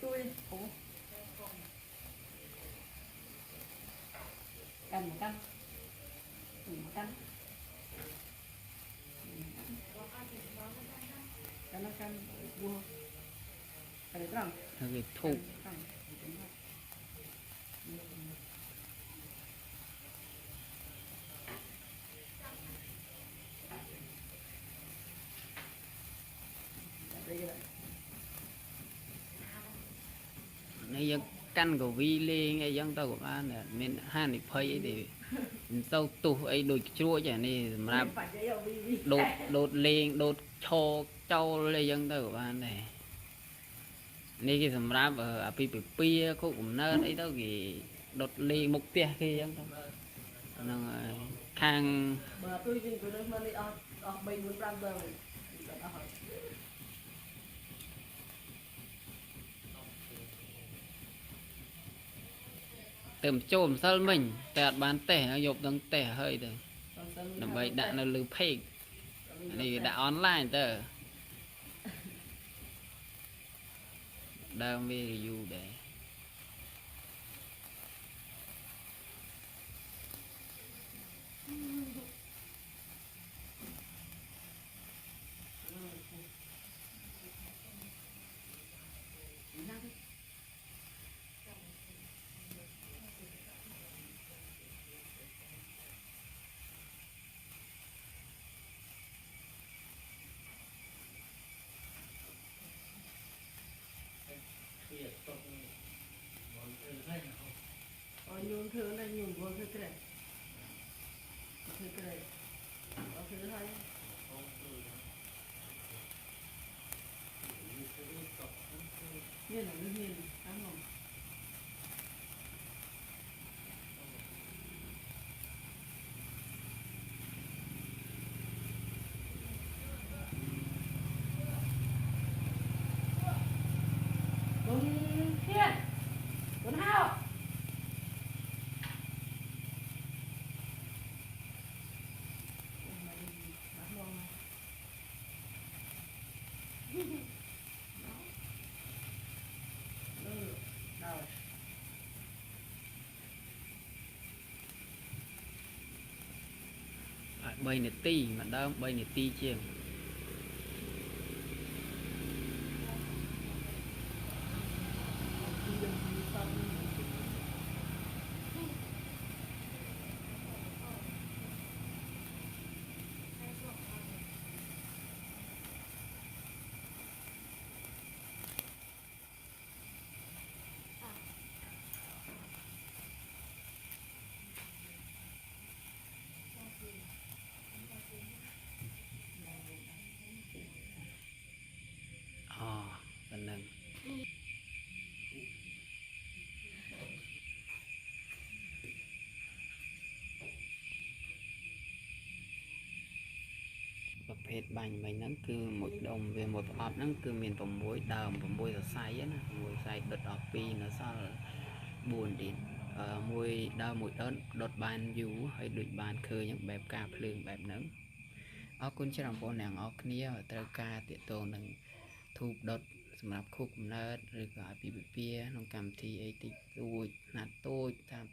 tôi cần một căn một căn nó căn vua cái trăng cái thụ này dân căn của vi lên ấy dân tao của bạn là mình han thì phơi thì tao tụ ấy đôi chúa chả này mà đột đột lên đột cho châu lên dân tao của bạn này này cái sầm ráp ở api pia cũng nơi ấy tao thì đột lên mục tiêu kia dân tao nó khang tầm trộm sao mình tẹt bán tẻ nó dục đang tẻ hơi rồi làm vậy đã nó lừa fake này đã online tờ đang về review để nhung thứ này nhung vô thứ cái này thứ hai như là như hiền ăn không Tuấn Thiên Tuấn Hào bay nè ti mà đâu bay nè ti chiên lần lầnประเภทบานใบนั้นคือหมดดมvề một ọpนั้นคือmiềnผมมวยđờmผมมวยsai áมวยsai đợt ọp pi nó sao buồn điệnมวยดาวมวยđớn đợt bàn view hay đợt bàn khơi những bẹp cà phê bẹp nắng ởคุณจะรำปนอย่างออกเนี้ยตระกาเตะโตหนึ่งทูบดดสำหรับคุกเนิร์ดหรือก็ปีเปียน้องกำทีไอติตูดนัดตูดตาม